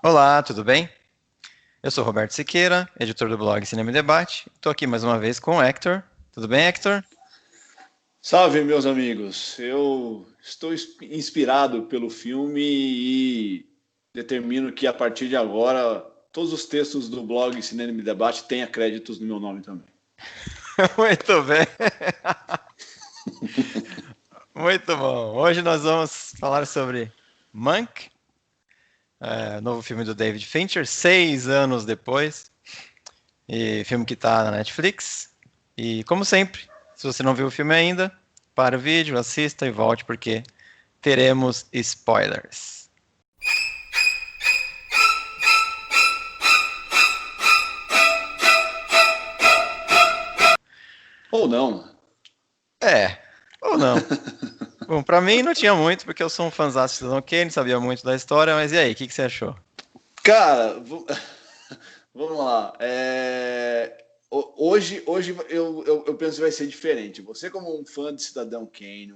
Olá, tudo bem? Eu sou Roberto Siqueira, editor do blog Cinema e Debate. Estou aqui mais uma vez com o Hector. Tudo bem, Hector? Salve, meus amigos! Eu estou inspirado pelo filme e determino que a partir de agora todos os textos do blog Cinema e Debate tenham créditos no meu nome também. Muito bem, muito bom. Hoje nós vamos falar sobre Mank, novo filme do David Fincher, 6 anos depois, e filme que está na Netflix. E como sempre, se você não viu o filme ainda, para o vídeo, assista e volte porque teremos spoilers. Ou não. É, ou não. Bom, pra mim não tinha muito, porque eu sou um fãzão de Cidadão Kane, sabia muito da história, mas e aí, o que você achou? Cara, vamos lá. Hoje eu penso que vai ser diferente. Você, como um fã de Cidadão Kane,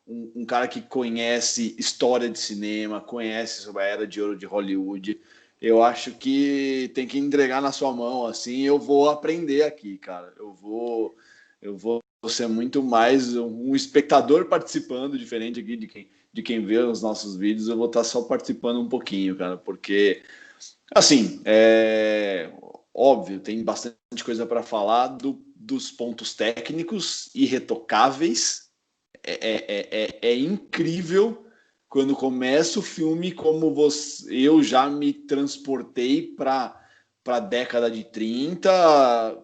um cara que conhece história de cinema, conhece sobre a era de ouro de Hollywood, eu acho que tem que entregar na sua mão, assim, eu vou aprender aqui, cara. Eu vou ser muito mais um espectador participando, diferente aqui de quem vê os nossos vídeos, eu vou estar só participando um pouquinho, cara, porque assim, óbvio, tem bastante coisa para falar dos pontos técnicos irretocáveis. É incrível quando começa o filme como eu já me transportei para a década de 30.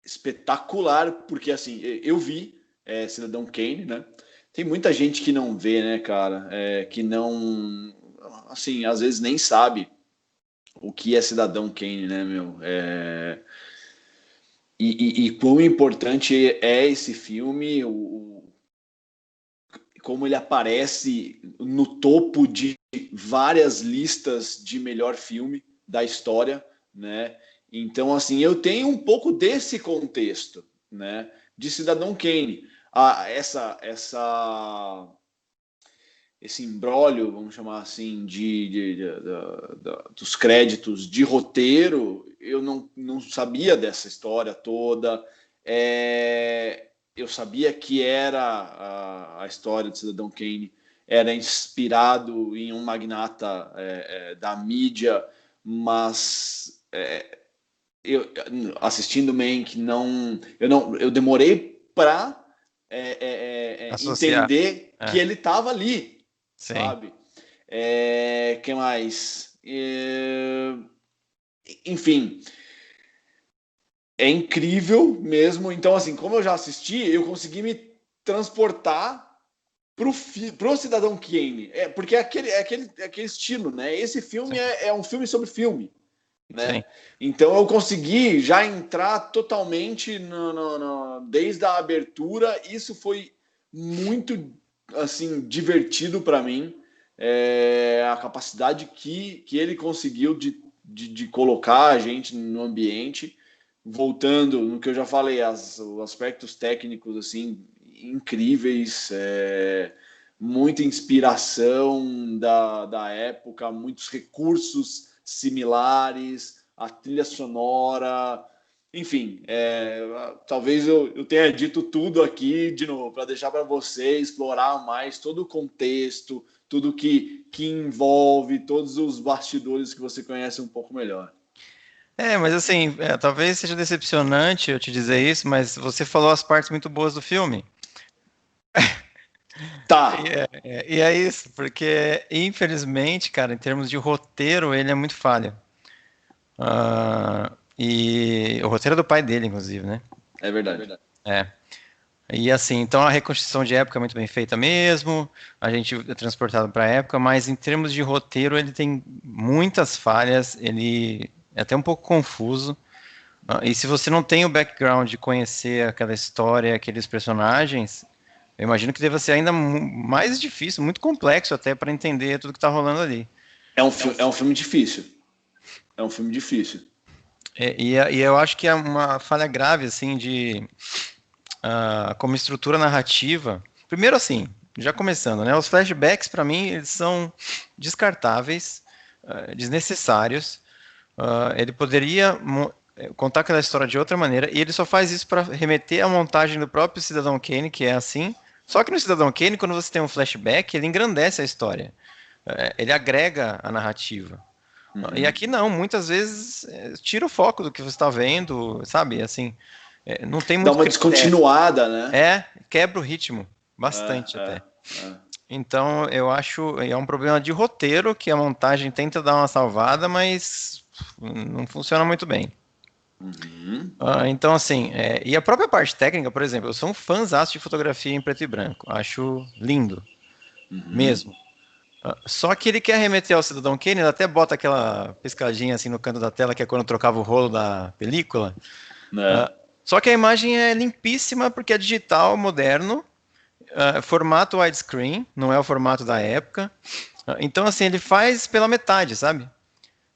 Espetacular, porque assim, eu vi Cidadão Kane, né? Tem muita gente que não vê, né, cara? Que não, assim, às vezes nem sabe o que é Cidadão Kane, né, meu? E quão importante é esse filme, como ele aparece no topo de várias listas de melhor filme da história, né? Então, assim, eu tenho um pouco desse contexto, né, de Cidadão Kane. Esse imbróglio, vamos chamar assim, dos créditos de roteiro, eu não sabia dessa história toda. Eu sabia que era a história de Cidadão Kane era inspirado em um magnata da mídia, mas eu assistindo Mank eu demorei para Associar. entender que É, ele estava ali, sim. sabe? Que mais? Enfim, é incrível mesmo. Então, assim, como eu já assisti, eu consegui me transportar pro Cidadão Kane. Porque é aquele estilo, né? Esse filme Sim, é um filme sobre filme, sim. né? Então eu consegui já entrar totalmente desde a abertura. Isso foi muito assim divertido para mim. A capacidade que ele conseguiu de colocar a gente no ambiente, voltando no que eu já falei, os aspectos técnicos assim incríveis, muita inspiração da época, muitos recursos similares, a trilha sonora, enfim, talvez eu tenha dito tudo aqui de novo para deixar para você explorar mais todo o contexto, tudo que envolve, todos os bastidores que você conhece um pouco melhor. Mas assim, talvez seja decepcionante eu te dizer isso, mas você falou as partes muito boas do filme. E Tá, é isso, porque infelizmente, cara, em termos de roteiro, ele é muito falho. E o roteiro é do pai dele, inclusive, né? é verdade. É. E assim, então a reconstrução de época é muito bem feita mesmo, a gente é transportado para a época, mas em termos de roteiro ele tem muitas falhas, ele é até um pouco confuso. E se você não tem o background de conhecer aquela história, aqueles personagens, eu imagino que deva ser ainda mais difícil, muito complexo até para entender tudo que está rolando ali. É um filme difícil. É um filme difícil. E eu acho que é uma falha grave, assim, de como estrutura narrativa. Primeiro, assim, já começando, né? Os flashbacks, para mim, eles são descartáveis. desnecessários. Ele poderia contar aquela história de outra maneira, e ele só faz isso para remeter à montagem do próprio Cidadão Kane, que é assim. Só que no Cidadão Kane, quando você tem um flashback, ele engrandece a história. Ele agrega a narrativa. E aqui não, muitas vezes tira o foco do que você está vendo, sabe? Assim, não tem Dá muito uma descontinuada, né? quebra o ritmo, bastante até. Então, eu acho, é um problema de roteiro, que a montagem tenta dar uma salvada, mas não funciona muito bem. Então, assim, e a própria parte técnica, por exemplo, eu sou um fãzaço de fotografia em preto e branco, acho lindo, mesmo. Só que ele quer remeter ao Cidadão Kane, ele até bota aquela piscadinha assim no canto da tela, que é quando trocava o rolo da película. Só que a imagem é limpíssima porque é digital, moderno, formato widescreen, não é o formato da época. Então, assim, ele faz pela metade, sabe?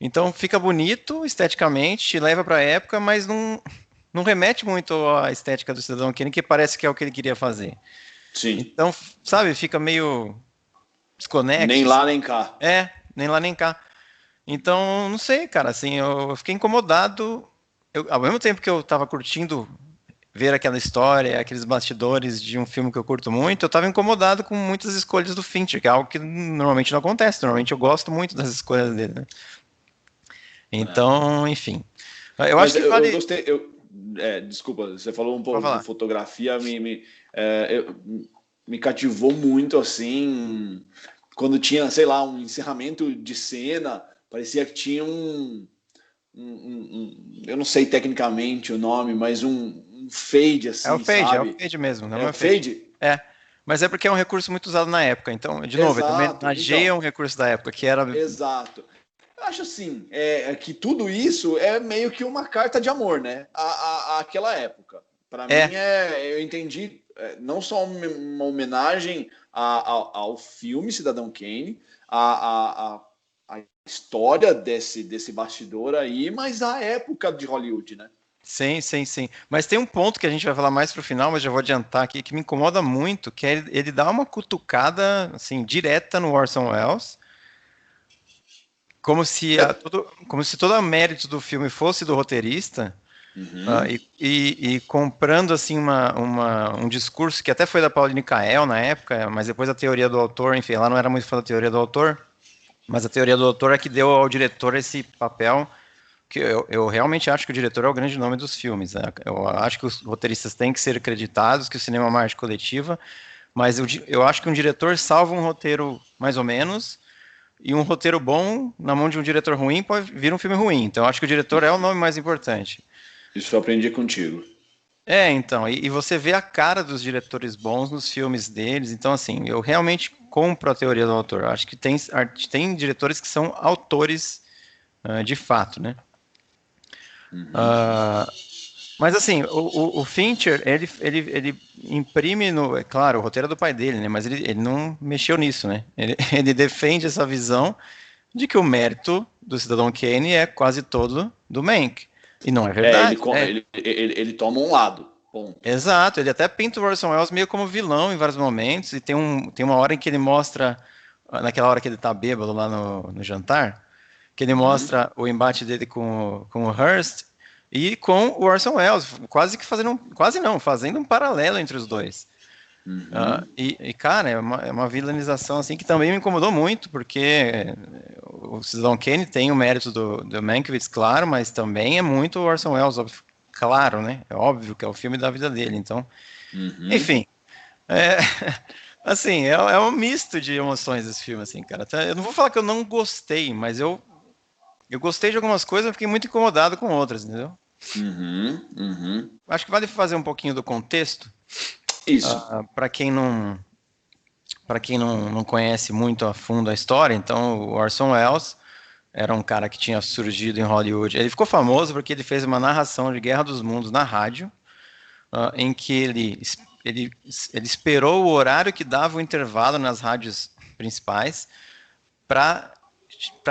Então fica bonito esteticamente, te leva para a época, mas não remete muito à estética do Cidadão Kane, que parece que é o que ele queria fazer. Sim. Então, sabe, fica meio desconexo. Nem lá nem cá. Nem lá nem cá. Então, não sei, cara, assim, eu fiquei incomodado. Ao mesmo tempo que eu tava curtindo ver aquela história, aqueles bastidores de um filme que eu curto muito, eu tava incomodado com muitas escolhas do Fincher, que é algo que normalmente não acontece. Normalmente eu gosto muito das escolhas dele, né? Então, enfim. Eu acho que vale... Eu gostei... desculpa, você falou um pouco de fotografia, me cativou muito, assim, quando tinha, sei lá, um encerramento de cena, parecia que tinha eu não sei tecnicamente o nome, mas um fade, assim, é o fade mesmo. Não é o fade? Mas é porque é um recurso muito usado na época. Então, de novo, ele homenageia um recurso da época, que era... Exato. Eu acho assim, que tudo isso é meio que uma carta de amor, né? Àquela época. Para mim, eu entendi não só uma homenagem ao filme Cidadão Kane, a história desse bastidor aí, mas a época de Hollywood, né? Sim. Mas tem um ponto que a gente vai falar mais pro final, mas já vou adiantar aqui, que me incomoda muito, que é ele dá uma cutucada, assim, direta no Orson Welles, como se todo o mérito do filme fosse do roteirista, e comprando assim um discurso que até foi da Pauline Kael na época, mas depois a teoria do autor, enfim, ela não era muito fã da teoria do autor, mas a teoria do autor é que deu ao diretor esse papel, que eu realmente acho que o diretor é o grande nome dos filmes, né? Eu acho que os roteiristas têm que ser acreditados, que o cinema é uma arte coletiva, mas eu acho que um diretor salva um roteiro mais ou menos, e um roteiro bom na mão de um diretor ruim pode vir um filme ruim. Então, eu acho que o diretor é o nome mais importante. Isso eu aprendi contigo. Então, e você vê a cara dos diretores bons nos filmes deles. Então, assim, eu realmente compro a teoria do autor. Eu acho que tem diretores que são autores de fato, né? Mas assim, o Fincher, ele imprime no... É claro, o roteiro é do pai dele, né? Mas ele não mexeu nisso, né? Ele defende essa visão de que o mérito do Cidadão Kane é quase todo do Mank. E não é verdade. Ele toma um lado. Ponto. Exato, ele até pinta o Orson Welles meio como vilão em vários momentos, e tem uma hora em que ele mostra, naquela hora que ele tá bêbado lá no jantar, que ele mostra o embate dele com o Hearst e com o Orson Welles, fazendo um paralelo entre os dois. Cara, é uma vilanização assim que também me incomodou muito, porque o Cidadão Kane tem o mérito do Mankiewicz, claro, mas também é muito o Orson Welles, claro, né? É óbvio que é o filme da vida dele, então... Enfim, assim, é um misto de emoções esse filme, assim, cara. Eu não vou falar que eu não gostei, mas eu gostei de algumas coisas, mas fiquei muito incomodado com outras, entendeu? Acho que vale fazer um pouquinho do contexto. Isso. Para quem não conhece muito a fundo a história, então o Orson Welles era um cara que tinha surgido em Hollywood. Ele ficou famoso porque ele fez uma narração de Guerra dos Mundos na rádio, em que ele esperou o horário que dava o intervalo nas rádios principais para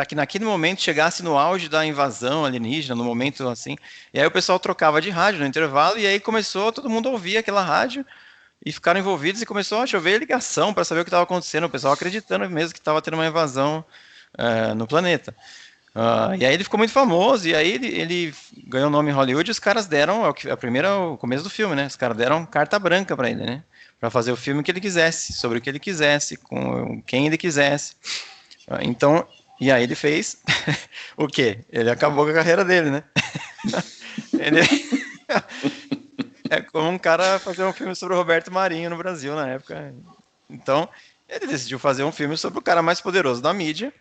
que naquele momento chegasse no auge da invasão alienígena, no momento assim. E aí o pessoal trocava de rádio no intervalo, e aí começou todo mundo a ouvir aquela rádio, e ficaram envolvidos, e começou a chover ligação para saber o que estava acontecendo, o pessoal acreditando mesmo que estava tendo uma invasão no planeta. E aí ele ficou muito famoso, e aí ele ganhou o nome em Hollywood, e os caras deram, o começo do filme, né? Os caras deram carta branca para ele, né? Para fazer o filme que ele quisesse, sobre o que ele quisesse, com quem ele quisesse. Então, e aí ele fez o quê? Ele acabou com a carreira dele, né? Ele é como um cara fazer um filme sobre o Roberto Marinho no Brasil na época. Então, ele decidiu fazer um filme sobre o cara mais poderoso da mídia,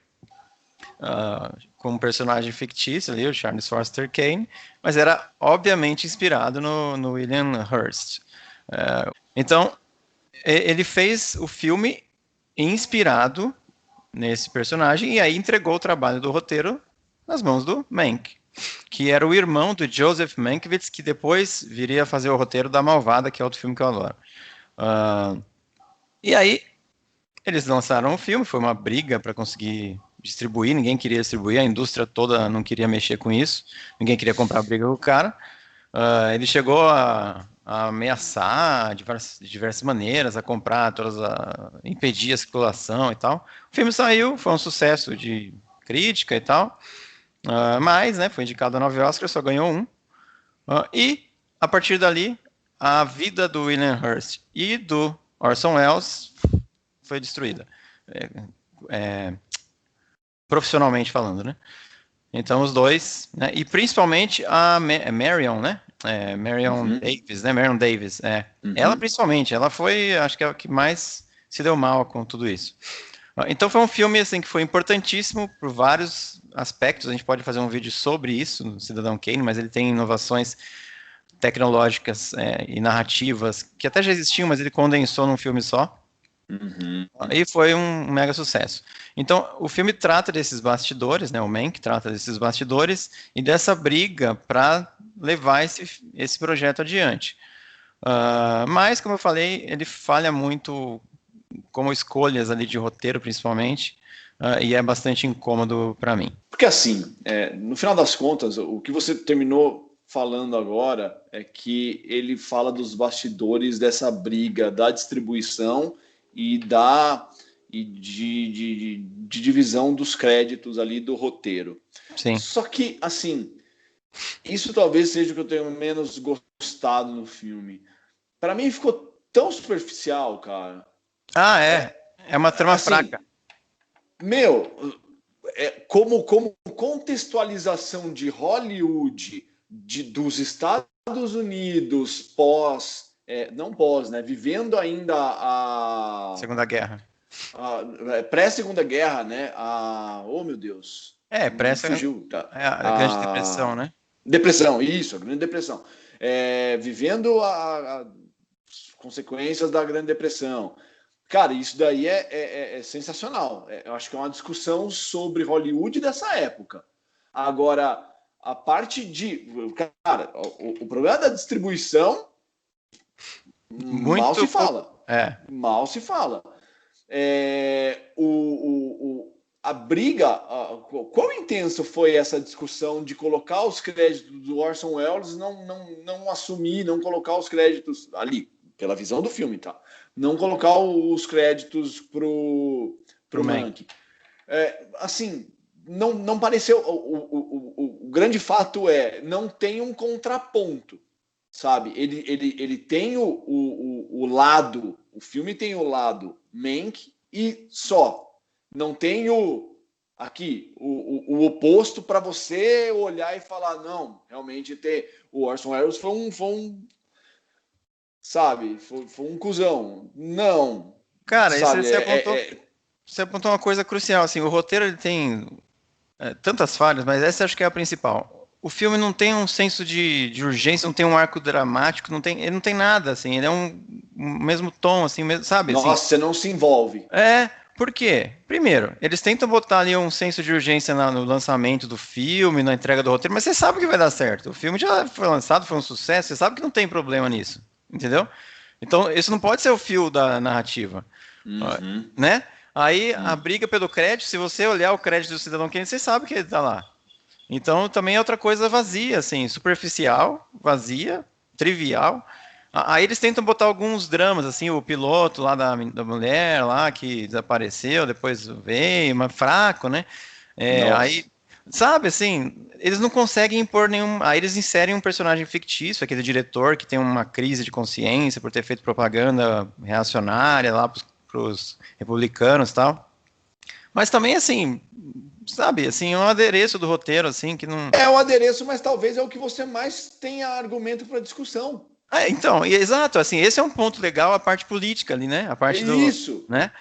com um personagem fictício ali, o Charles Foster Kane, mas era obviamente inspirado no William Hearst. Então, ele fez o filme inspirado nesse personagem e aí entregou o trabalho do roteiro nas mãos do Mank, que era o irmão do Joseph Mankiewicz, que depois viria a fazer o roteiro da Malvada, que é outro filme que eu adoro. E aí, eles lançaram o filme, foi uma briga para conseguir distribuir, ninguém queria distribuir, a indústria toda não queria mexer com isso, ninguém queria comprar a briga com o cara. Ele chegou a ameaçar de diversas maneiras, a comprar impedir a circulação e tal. O filme saiu, foi um sucesso de crítica e tal, mas, né, foi indicado a 9 Oscars, só ganhou um. E, a partir dali, a vida do William Hearst e do Orson Welles foi destruída. Profissionalmente falando, né? Então, os dois, né? E principalmente a Marion, né? Marion Davis, né? Marion Davis, Ela, principalmente, ela foi, acho que é a que mais se deu mal com tudo isso. Então, foi um filme, assim, que foi importantíssimo por vários aspectos. A gente pode fazer um vídeo sobre isso no Cidadão Kane, mas ele tem inovações tecnológicas e narrativas que até já existiam, mas ele condensou num filme só. E foi um mega sucesso. Então, o filme trata desses bastidores, né? O Mank trata desses bastidores e dessa briga para levar esse projeto adiante. Mas, como eu falei, ele falha muito como escolhas ali de roteiro, principalmente, e é bastante incômodo para mim. Porque assim, no final das contas, o que você terminou falando agora é que ele fala dos bastidores dessa briga da distribuição e de divisão dos créditos ali do roteiro. Sim. Só que, assim, isso talvez seja o que eu tenho menos gostado no filme. Para mim ficou tão superficial, cara. É uma trama assim, fraca. Como contextualização de Hollywood dos Estados Unidos vivendo ainda a Segunda Guerra. Pré-Segunda Guerra, né? Oh, meu Deus. Fugiu. A Grande Depressão, né? Depressão, isso, a Grande Depressão. Vivendo as consequências da Grande Depressão. Cara, isso daí é sensacional. Eu acho que é uma discussão sobre Hollywood dessa época. Agora, a parte de... Cara, o problema da distribuição mal se fala. Mal se fala. A briga... Quão intenso foi essa discussão de colocar os créditos do Orson Welles, não assumir, não colocar os créditos ali, pela visão do filme, tá? Não colocar os créditos pro Mank. Assim, não pareceu... O grande fato não tem um contraponto, sabe? Ele tem o lado... O filme tem o lado Mank e só. Não tem o oposto para você olhar e falar, não, realmente o Orson Welles foi um sabe, foi um cuzão. Não. Cara, sabe, você apontou uma coisa crucial, assim, o roteiro ele tem tantas falhas, mas essa acho que é a principal. O filme não tem um senso de urgência, não tem um arco dramático, ele não tem nada, assim, ele é um mesmo tom, assim, sabe? Nossa, assim, você não se envolve. Por quê? Primeiro, eles tentam botar ali um senso de urgência no lançamento do filme, na entrega do roteiro, mas você sabe que vai dar certo. O filme já foi lançado, foi um sucesso, você sabe que não tem problema nisso, entendeu? Então, isso não pode ser o fio da narrativa, né? Aí, a briga pelo crédito, se você olhar o crédito do Cidadão Kane, você sabe que ele tá lá. Então, também é outra coisa vazia, assim, superficial, vazia, trivial. Aí eles tentam botar alguns dramas, assim, o piloto lá da mulher lá que desapareceu, depois veio, mas fraco, né? Aí, Nossa. sabe, assim, eles não conseguem impor nenhum. Aí eles inserem um personagem fictício, aquele diretor que tem uma crise de consciência por ter feito propaganda reacionária lá pros republicanos e tal. Mas também, assim, sabe, assim, um adereço do roteiro, assim, que não. É o adereço, mas talvez é o que você mais tenha argumento para discussão. Então, exato, assim, esse é um ponto legal, a parte política ali, né? A É parte do, isso. né?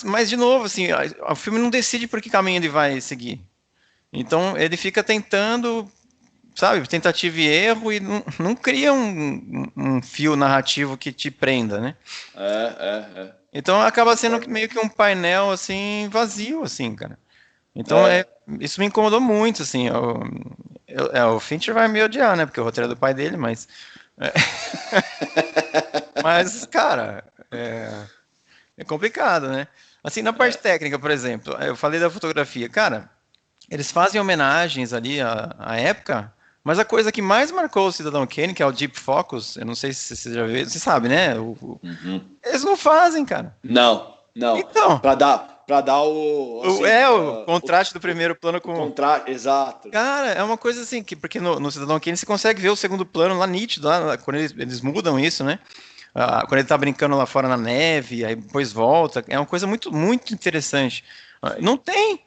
Mas de novo, assim, o filme não decide por que caminho ele vai seguir. Então, ele fica tentando, sabe, tentativa e erro e não cria um fio narrativo que te prenda, né? É. Então, acaba sendo Concordo. meio que um painel, assim, vazio, assim, cara. Então, É. isso me incomodou muito, assim. O Fincher vai me odiar, né? Porque o roteiro é do pai dele, mas cara, é complicado, né? Assim, na parte técnica, por exemplo, eu falei da fotografia. Cara, eles fazem homenagens ali à época, mas a coisa que mais marcou o Cidadão Kane, que é o Deep Focus, eu não sei se você já viu, você sabe, né? Uhum. Eles não fazem, cara. Não, não. Então, Para dar o assim, o contraste do primeiro plano o com. contrário, exato. Cara, é uma coisa assim, porque no Cidadão Kane você consegue ver o segundo plano lá nítido, lá, quando eles mudam isso, né? Quando ele tá brincando lá fora na neve, aí depois volta. É uma coisa muito, muito interessante. Não Sim. tem.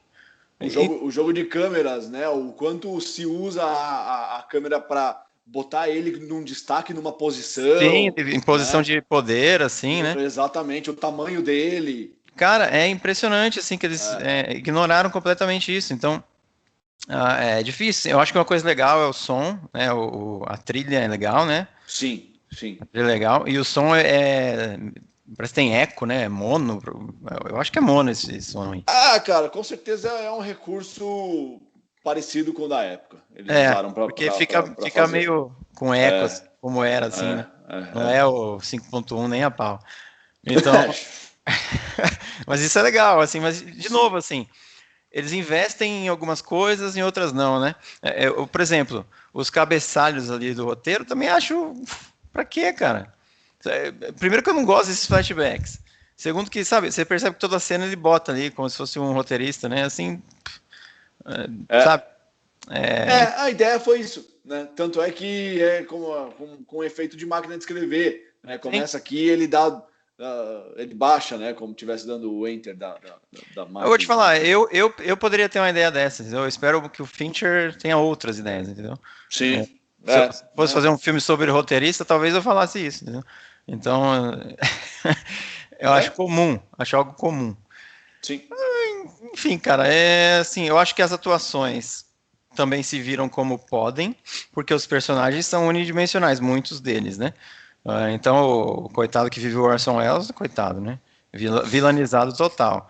O jogo de câmeras, né? O quanto se usa a câmera para botar ele num destaque, numa Sim, posição, em posição né? de poder, assim, né? Exatamente, o tamanho dele. Cara, é impressionante, assim, que eles É, ignoraram completamente isso. Então, é difícil. Eu acho que uma coisa legal é o som, né? A trilha é legal, né? sim, sim. A trilha é legal. E o som parece que tem eco, né? É mono. Eu acho que é mono esse som aí. Ah, cara, com certeza é um recurso parecido com o da época. Eles É, usaram porque para fica fazer. meio com eco, É, assim, como era, assim, né? Não é. é o 5.1 nem a pau. Então, mas isso é legal, assim, mas de Sim. novo, assim, eles investem em algumas coisas, em outras não, né? Por exemplo, os cabeçalhos ali do roteiro também acho. Pra quê, cara? Primeiro que eu não gosto desses flashbacks. Segundo que, sabe, você percebe que toda cena ele bota ali, como se fosse um roteirista, né? Assim, sabe? É, a ideia foi isso, né? Tanto é que é com efeito de máquina de escrever, né? Sim. Começa aqui, ele dá, ele baixa, né? Como tivesse dando o enter da Eu vou te máquina. falar, eu poderia ter uma ideia dessas. Eu espero que o Fincher tenha outras ideias, entendeu? Sim, Se eu fosse né? fazer um filme sobre roteirista, talvez eu falasse isso, entendeu? Então, eu acho É, comum, acho algo comum. sim. Enfim, cara, é assim, eu acho que as atuações também se viram como podem, porque os personagens são unidimensionais, muitos deles, né? Então, o coitado que vive o Orson Welles, coitado, né? Vilanizado total.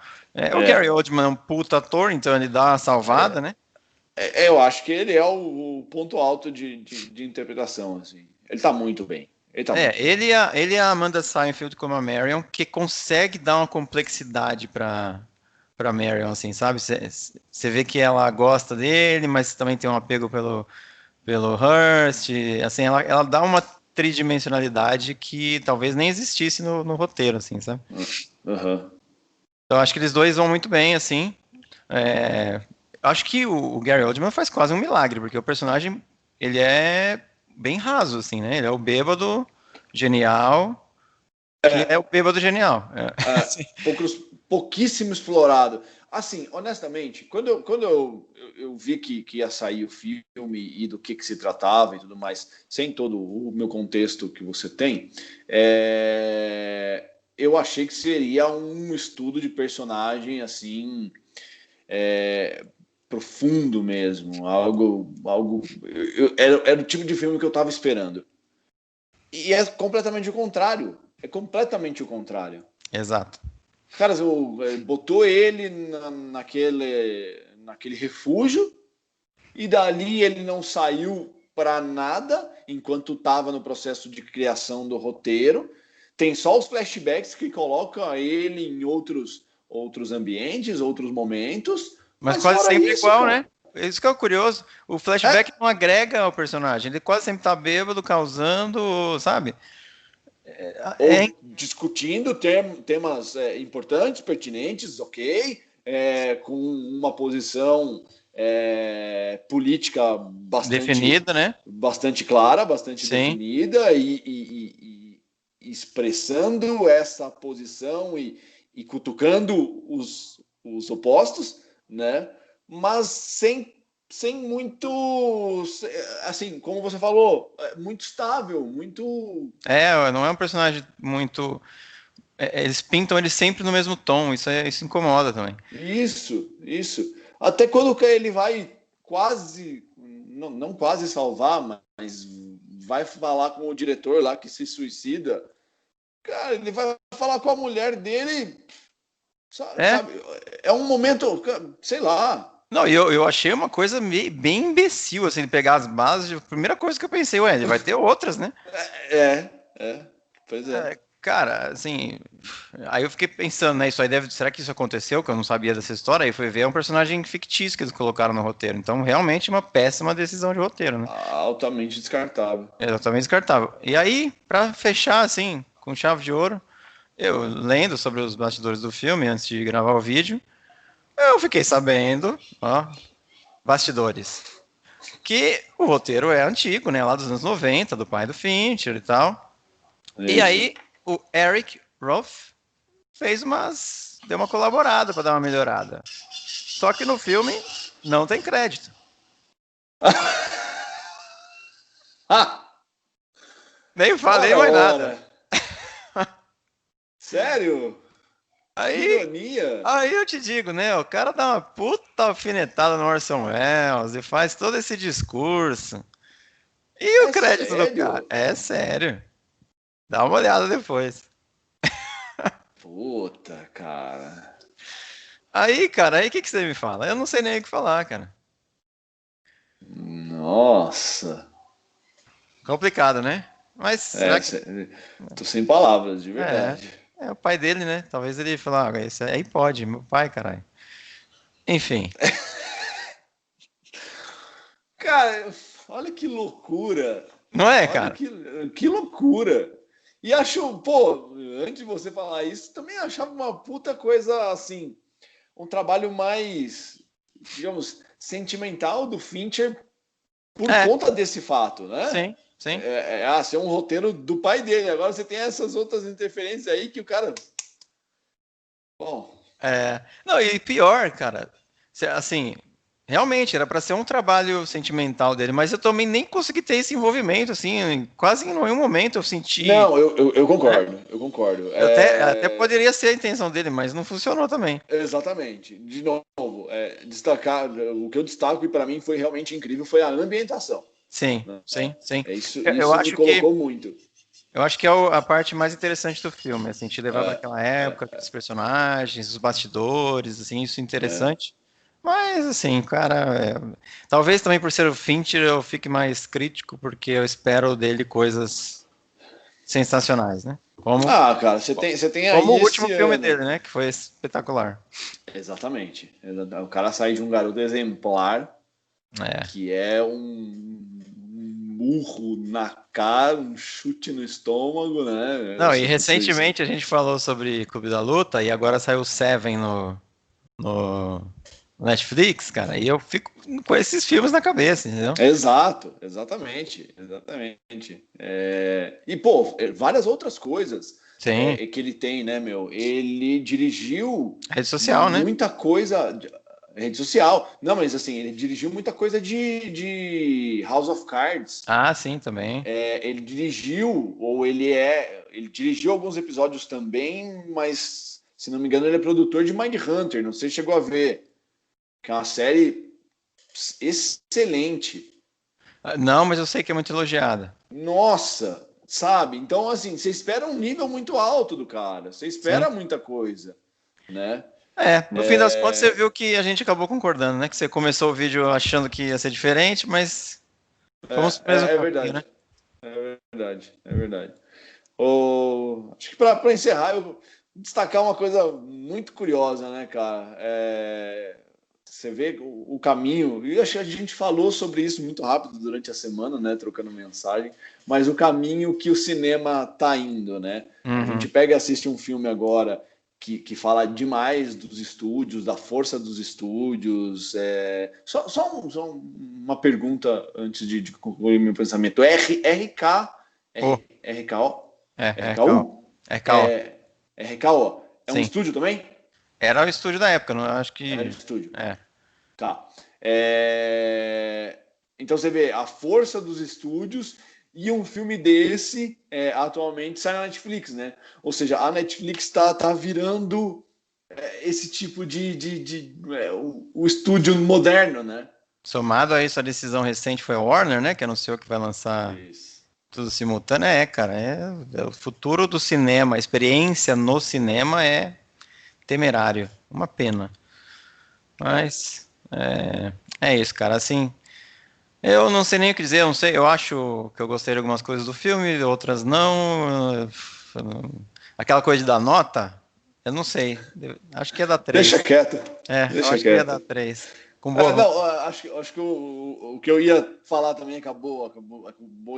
O Gary É, Oldman é um puta ator, então ele dá uma salvada, né? eu acho que ele é o ponto alto de interpretação, assim. Ele tá muito bem. Ele tá muito bem. Ele e a Amanda Seyfried como a Marion, que consegue dar uma complexidade para Marion, assim, sabe? Você vê que ela gosta dele, mas também tem um apego pelo Hearst, assim, ela dá uma tridimensionalidade que talvez nem existisse no roteiro, assim, sabe? Aham. Então, acho que eles dois vão muito bem, assim. É, acho que o Gary Oldman faz quase um milagre, porque o personagem, ele é bem raso, assim, né? Ele é o bêbado genial, que é o bêbado genial. É, pouquíssimo explorado. Assim, honestamente, quando eu vi que ia sair o filme e do que se tratava e tudo mais, sem todo o meu contexto que você tem, eu achei que seria um estudo de personagem assim, profundo mesmo, algo. Era o tipo de filme que eu estava esperando. E é completamente o contrário. É completamente o contrário. Exato. Cara, botou ele naquele refúgio e dali ele não saiu para nada enquanto estava no processo de criação do roteiro. Tem só os flashbacks que colocam ele em outros ambientes, outros momentos, Mas mas quase fora sempre isso, igual, cara, né? isso que é o curioso. O flashback não agrega ao personagem. Ele quase sempre tá bêbado, causando, sabe? É, Ou discutindo temas importantes, pertinentes, ok, com uma posição política definida, né? bastante clara, bastante Sim. definida e expressando essa posição e cutucando os opostos, né? Mas sem muito, assim, como você falou, muito estável, muito. Não é um personagem muito. Eles pintam ele sempre no mesmo tom, isso incomoda também. Isso. Até quando ele vai quase, não quase salvar, mas vai falar com o diretor lá que se suicida. Cara, ele vai falar com a mulher dele, É. sabe? É um momento, sei lá. Não, eu achei uma coisa bem imbecil, assim, de pegar as bases. A primeira coisa que eu pensei, ele vai ter outras, né? Pois é. Cara, assim. Aí eu fiquei pensando, né? Será que isso aconteceu? Que eu não sabia dessa história. Aí fui ver, é um personagem fictício que eles colocaram no roteiro. Então, realmente, uma péssima decisão de roteiro, né? Altamente descartável. Exatamente descartável. E aí, pra fechar, assim, com chave de ouro, eu lendo sobre os bastidores do filme antes de gravar o vídeo, eu fiquei sabendo, ó, bastidores, que o roteiro é antigo, né? Lá dos anos 90, do pai do Fincher e tal. E Isso. aí, o Eric Roth deu uma colaborada para dar uma melhorada. Só que no filme não tem crédito. Nem falei Ora, mais nada. ora. Sério? Que Aí, ironia. aí eu te digo, né? O cara dá uma puta alfinetada no Orson Welles e faz todo esse discurso. E o É crédito do cara? sério? É sério. Dá uma olhada depois. Puta, cara. Aí, cara, aí o que que você me fala? Eu não sei nem o que falar, cara. Nossa. Complicado, né? Mas É, será que. tô sem palavras, de É, verdade. é o pai dele, né? Talvez ele falar, esse aí pode, meu pai, caralho. Enfim. Cara, olha que loucura. Não é, Olha cara? que loucura. E acho, pô, antes de você falar isso, também achava uma puta coisa assim, um trabalho mais, digamos, sentimental do Fincher por É, conta desse fato, né? sim, sim. Ser um roteiro do pai dele. Agora você tem essas outras interferências aí que o cara. Bom. Não, e pior, cara, assim, realmente era pra ser um trabalho sentimental dele, mas eu também nem consegui ter esse envolvimento, assim, quase em nenhum momento eu senti, Não, eu né? concordo, eu concordo. Até poderia ser a intenção dele, mas não funcionou também. Exatamente. De novo, destacar, o que eu destaco e para mim foi realmente incrível foi a ambientação. Sim, Né? sim, sim. Eu Isso me acho que colocou muito. eu acho que é a parte mais interessante do filme, assim, te levar para É, aquela época, aqueles personagens, os bastidores, assim, isso é é. interessante. Mas, assim, cara, talvez também por ser o Fincher eu fique mais crítico, porque eu espero dele coisas sensacionais, né? Ah, cara, você tem Como aí o último esse filme ano. dele, né? Que foi espetacular. Exatamente. O cara sai de um garoto exemplar, É. que é um murro na cara, um chute no estômago, né? Não, e Vocês. recentemente a gente falou sobre Clube da Luta e agora saiu o Seven no Netflix, cara, e eu fico com esses filmes na cabeça, entendeu? Exato, exatamente. E, pô, várias outras coisas Sim, que ele tem, né, meu? Ele dirigiu rede social, né? muita coisa. Rede social. Não, mas assim, ele dirigiu muita coisa de House of Cards. Ah, sim, também. Ele dirigiu, ele dirigiu alguns episódios também, mas se não me engano, ele é produtor de Mindhunter. Não sei se chegou a ver, que é uma série excelente. Não, mas eu sei que é muito elogiada. Nossa, sabe? Então, assim, você espera um nível muito alto do cara, você Sim. espera muita coisa, né? No fim das contas você viu que a gente acabou concordando, né? Que você começou o vídeo achando que ia ser diferente, mas fomos pro mesmo É caminho, né? verdade, é verdade. Acho que para encerrar, eu vou destacar uma coisa muito curiosa, né, cara? Você vê o caminho, e acho que a gente falou sobre isso muito rápido durante a semana, né, trocando mensagem, mas o caminho que o cinema tá indo, né? A gente Uhum. pega e assiste um filme agora que fala demais dos estúdios, da força dos estúdios. Só uma pergunta antes de concluir meu pensamento. Pô, RKO? Cal. RKU? Cal. RKO. É um Sim. estúdio também? Era o estúdio da época, não acho Era que. estúdio. É. Tá. Então você vê a força dos estúdios e um filme desse atualmente sai na Netflix, né? Ou seja, a Netflix tá virando esse tipo o estúdio moderno, né? Somado a isso, a decisão recente foi a Warner, né? Que anunciou que vai lançar Isso. tudo simultâneo. Cara, é o futuro do cinema. A experiência no cinema é temerário. Uma pena. Mas é isso, cara. Assim, eu não sei nem o que dizer. Eu não sei. Eu acho que eu gostei de algumas coisas do filme, outras não. Aquela coisa de dar nota, eu não sei. Acho que ia dar Deixa 3. quieto. Eu Deixa acho que ia dar quieto. 3. Com boa nota. Não, acho que o que eu ia falar também acabou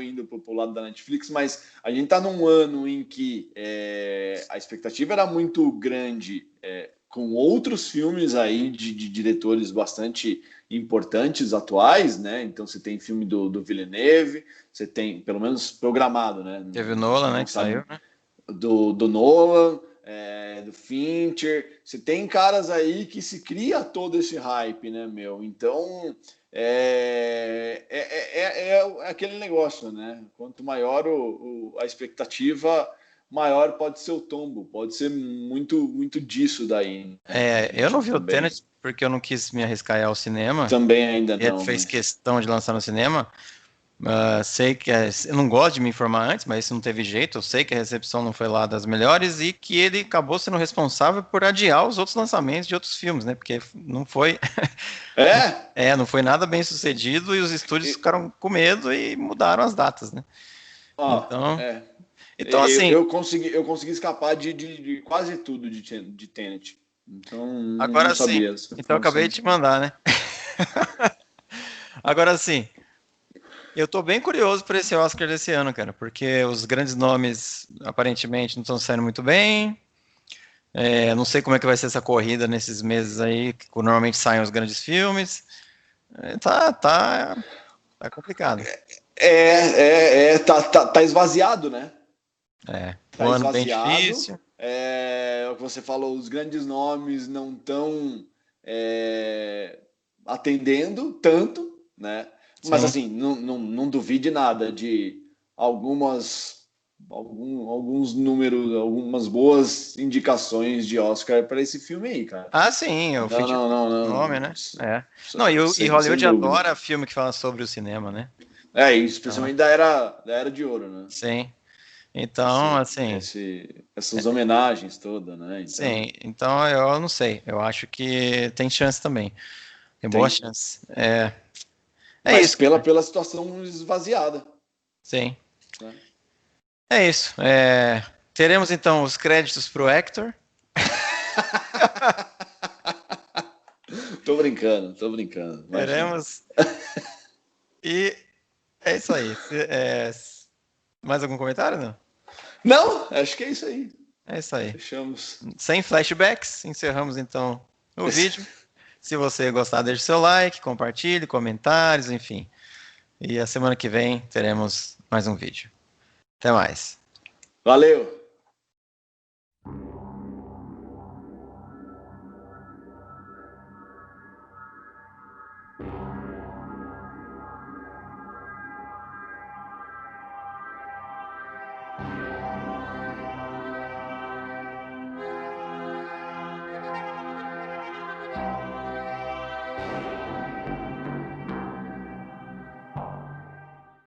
indo para o lado da Netflix, mas a gente está num ano em que a expectativa era muito grande com outros filmes aí de diretores bastante importantes atuais, né? Então você tem filme do Villeneuve, você tem, pelo menos programado, né? Teve o Nolan, né? Não Que sabe saiu, né? do Nolan, do Fincher. Você tem caras aí que se cria todo esse hype, né, meu? Então é aquele negócio, né? Quanto maior a expectativa, maior pode ser o tombo. Pode ser muito disso daí, né? A Eu não gente vi o Tenet porque eu não quis me arriscar a ir ao cinema. também ainda Ele não, fez mas questão de lançar no cinema. Sei que eu não gosto de me informar antes, mas isso não teve jeito. Eu sei que a recepção não foi lá das melhores e que ele acabou sendo responsável por adiar os outros lançamentos de outros filmes, né? Porque não foi, é. não foi nada bem sucedido e os estúdios E- ficaram com medo e mudaram as datas, né? Ó, Então, é. então assim, Eu consegui escapar de quase tudo de Tenet. Então, não agora sim. sabia essa Então eu acabei de informação. te mandar, né? Agora sim. Eu tô bem curioso por esse Oscar desse ano, cara, porque os grandes nomes aparentemente não estão saindo muito bem. Não sei como é que vai ser essa corrida nesses meses aí, que normalmente saem os grandes filmes. Tá complicado. Tá esvaziado, né? Um Tá ano bem esvaziado. difícil. É o que você falou, os grandes nomes não estão atendendo tanto, né? Mas Sim. assim, não duvide nada de alguns números, algumas boas indicações de Oscar para esse filme aí, cara. Sim, o Não, Fit não, não, nome, não. né? Não, e Sem Hollywood dúvida. adora filme que fala sobre o cinema, né? Então, Especialmente da era de ouro, né? sim. Então, assim, Essas homenagens todas, né? Então, sim. Então, eu não sei. Eu acho que tem chance também. Tem boa tem. chance. É Mas isso, cara. pela situação esvaziada, Sim. né? É isso. Teremos então os créditos pro Hector. Tô brincando, imagina. Teremos. E é isso aí. Mais algum comentário, não? Não, acho que é isso aí. É isso aí. Fechamos. Sem flashbacks, encerramos então o vídeo. Se você gostar, deixe seu like, compartilhe, comentários, enfim. E a semana que vem teremos mais um vídeo. Até mais. Valeu!